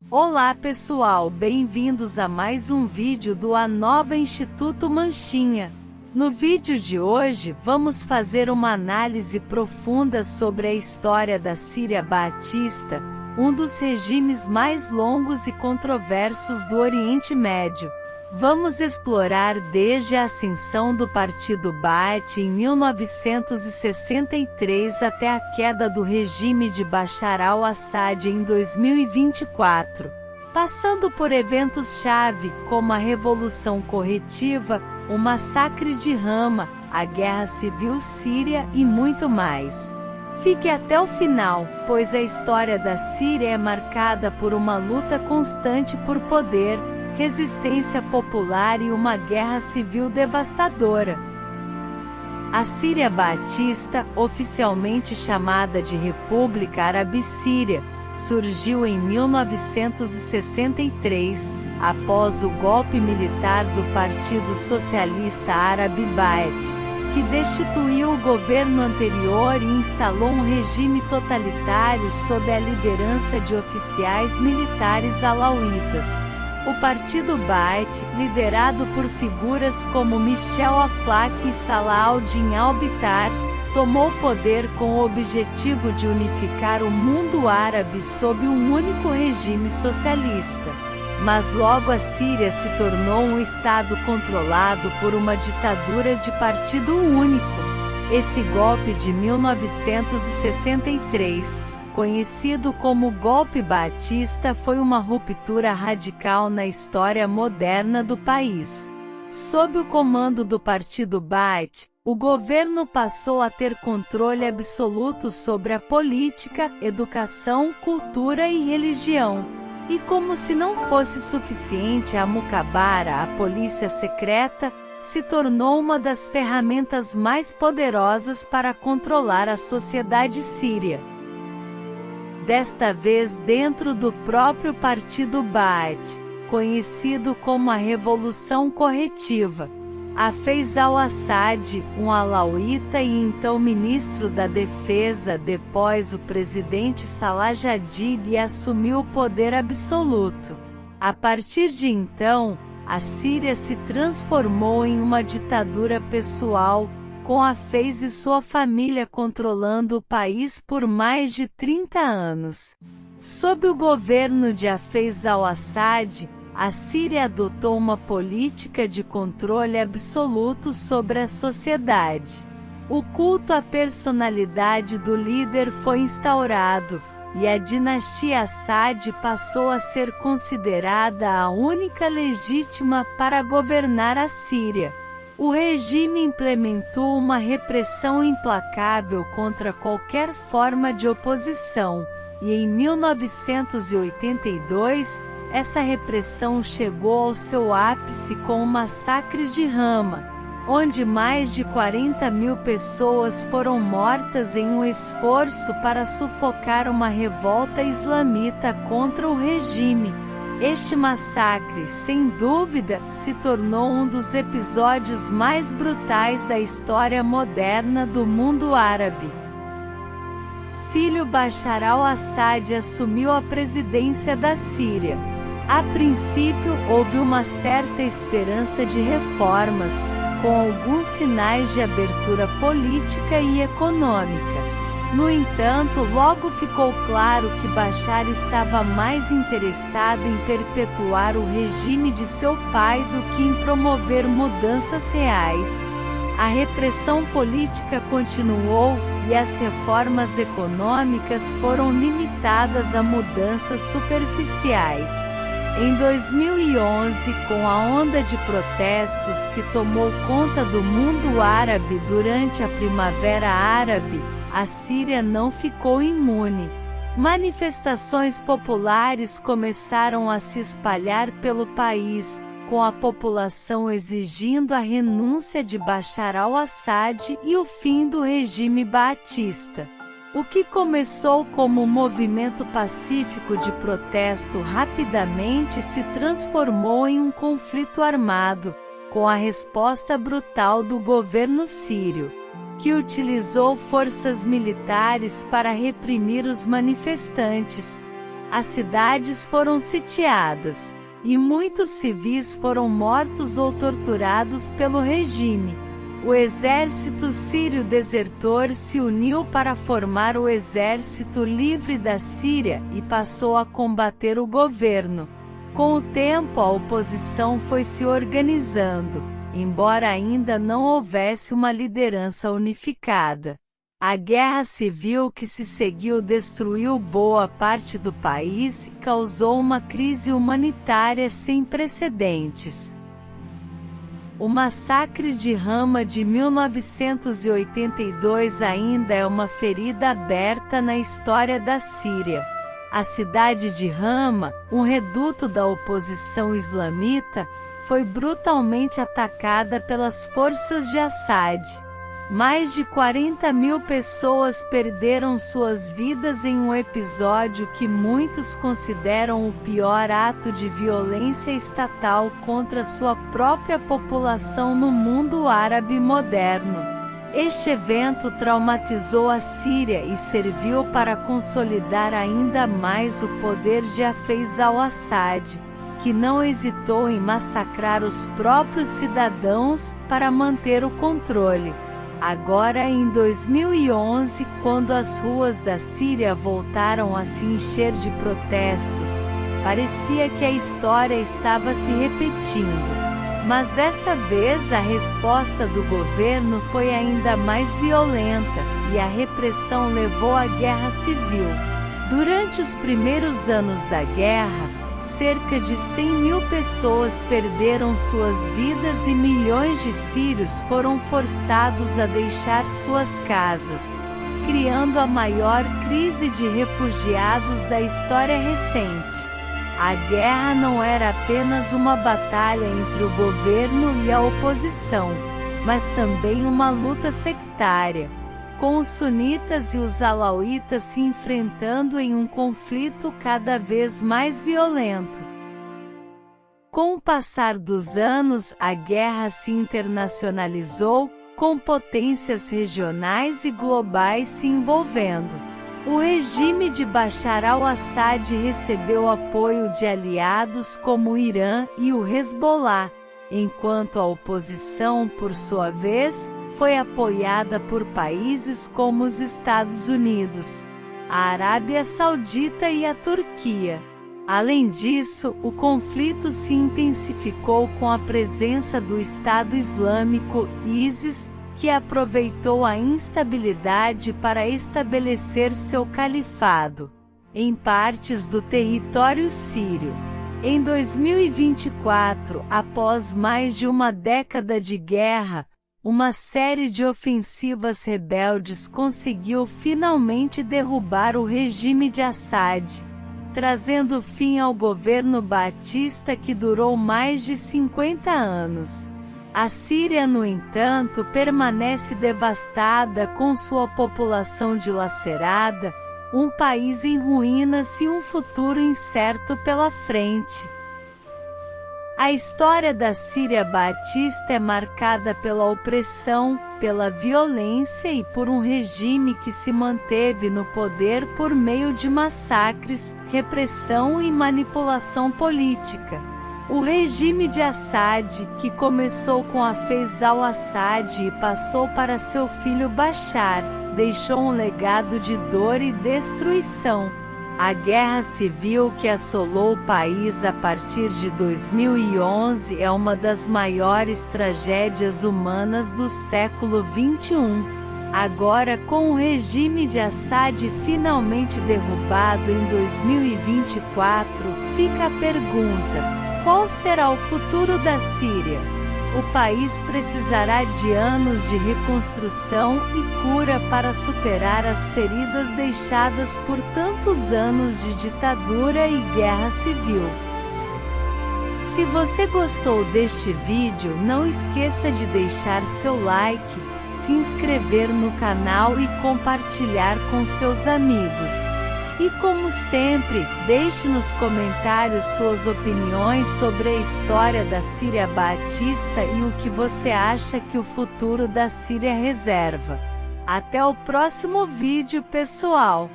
Olá pessoal, bem-vindos a mais um vídeo do A Nova Instituto Manchinha. No vídeo de hoje vamos fazer uma análise profunda sobre a história da Síria Baatista, um dos regimes mais longos e controversos do Oriente Médio. Vamos explorar desde a ascensão do Partido Baath em 1963 até a queda do regime de Bashar al-Assad em 2024, passando por eventos-chave como a Revolução Corretiva, o Massacre de Hama, a Guerra Civil Síria e muito mais. Fique até o final, pois a história da Síria é marcada por uma luta constante por poder, resistência popular e uma guerra civil devastadora. A Síria Baatista, oficialmente chamada de República Árabe Síria, surgiu em 1963, após o golpe militar do Partido Socialista Árabe Baath, que destituiu o governo anterior e instalou um regime totalitário sob a liderança de oficiais militares alauítas. O Partido Baath, liderado por figuras como Michel Aflaq e Salah al-Din al-Bitar, tomou o poder com o objetivo de unificar o mundo árabe sob um único regime socialista. Mas logo a Síria se tornou um estado controlado por uma ditadura de partido único. Esse golpe de 1963, conhecido como Golpe Baatista, foi uma ruptura radical na história moderna do país. Sob o comando do Partido Baath, o governo passou a ter controle absoluto sobre a política, educação, cultura e religião. E como se não fosse suficiente, a Mukhabara, a polícia secreta, se tornou uma das ferramentas mais poderosas para controlar a sociedade síria. Desta vez dentro do próprio Partido Baath, conhecido como a Revolução Corretiva. Hafez al-Assad, um alauíta e então ministro da Defesa depois o presidente Salah Jadid, assumiu o poder absoluto. A partir de então, a Síria se transformou em uma ditadura pessoal, com Hafez e sua família controlando o país por mais de 30 anos. Sob o governo de Hafez al-Assad, a Síria adotou uma política de controle absoluto sobre a sociedade. O culto à personalidade do líder foi instaurado, e a dinastia Assad passou a ser considerada a única legítima para governar a Síria. O regime implementou uma repressão implacável contra qualquer forma de oposição, e em 1982, essa repressão chegou ao seu ápice com o Massacre de Hama, onde mais de 40 mil pessoas foram mortas em um esforço para sufocar uma revolta islamita contra o regime. Este massacre, sem dúvida, se tornou um dos episódios mais brutais da história moderna do mundo árabe. Filho Bashar al-Assad assumiu a presidência da Síria. A princípio, houve uma certa esperança de reformas, com alguns sinais de abertura política e econômica. No entanto, logo ficou claro que Bashar estava mais interessado em perpetuar o regime de seu pai do que em promover mudanças reais. A repressão política continuou, e as reformas econômicas foram limitadas a mudanças superficiais. Em 2011, com a onda de protestos que tomou conta do mundo árabe durante a Primavera Árabe, a Síria não ficou imune. Manifestações populares começaram a se espalhar pelo país, com a população exigindo a renúncia de Bashar al-Assad e o fim do regime baatista. O que começou como um movimento pacífico de protesto rapidamente se transformou em um conflito armado, com a resposta brutal do governo sírio, que utilizou forças militares para reprimir os manifestantes. As cidades foram sitiadas, e muitos civis foram mortos ou torturados pelo regime. O exército sírio desertor se uniu para formar o Exército Livre da Síria e passou a combater o governo. Com o tempo, a oposição foi se organizando, embora ainda não houvesse uma liderança unificada. A guerra civil que se seguiu destruiu boa parte do país e causou uma crise humanitária sem precedentes. O massacre de Hama de 1982 ainda é uma ferida aberta na história da Síria. A cidade de Hama, um reduto da oposição islamita, foi brutalmente atacada pelas forças de Assad. Mais de 40.000 pessoas perderam suas vidas em um episódio que muitos consideram o pior ato de violência estatal contra sua própria população no mundo árabe moderno. Este evento traumatizou a Síria e serviu para consolidar ainda mais o poder de Hafez al-Assad, que não hesitou em massacrar os próprios cidadãos para manter o controle. Agora em 2011, quando as ruas da Síria voltaram a se encher de protestos, parecia que a história estava se repetindo. Mas dessa vez a resposta do governo foi ainda mais violenta, e a repressão levou à guerra civil. Durante os primeiros anos da guerra, cerca de 100.000 pessoas perderam suas vidas e milhões de sírios foram forçados a deixar suas casas, criando a maior crise de refugiados da história recente. A guerra não era apenas uma batalha entre o governo e a oposição, mas também uma luta sectária, com os sunitas e os alauítas se enfrentando em um conflito cada vez mais violento. Com o passar dos anos, a guerra se internacionalizou, com potências regionais e globais se envolvendo. O regime de Bashar al-Assad recebeu apoio de aliados como o Irã e o Hezbollah, enquanto a oposição, por sua vez, foi apoiada por países como os Estados Unidos, a Arábia Saudita e a Turquia. Além disso, o conflito se intensificou com a presença do Estado Islâmico, ISIS, que aproveitou a instabilidade para estabelecer seu califado em partes do território sírio. Em 2024, após mais de uma década de guerra, uma série de ofensivas rebeldes conseguiu finalmente derrubar o regime de Assad, trazendo fim ao governo baatista que durou mais de 50 anos. A Síria, no entanto, permanece devastada com sua população dilacerada, um país em ruínas e um futuro incerto pela frente. A história da Síria baatista é marcada pela opressão, pela violência e por um regime que se manteve no poder por meio de massacres, repressão e manipulação política. O regime de Assad, que começou com Hafez al-Assad e passou para seu filho Bashar, deixou um legado de dor e destruição. A guerra civil que assolou o país a partir de 2011 é uma das maiores tragédias humanas do século XXI. Agora, com o regime de Assad finalmente derrubado em 2024, fica a pergunta: qual será o futuro da Síria? O país precisará de anos de reconstrução e cura para superar as feridas deixadas por tantos anos de ditadura e guerra civil. Se você gostou deste vídeo, não esqueça de deixar seu like, se inscrever no canal e compartilhar com seus amigos. E como sempre, deixe nos comentários suas opiniões sobre a história da Síria baatista e o que você acha que o futuro da Síria reserva. Até o próximo vídeo, pessoal!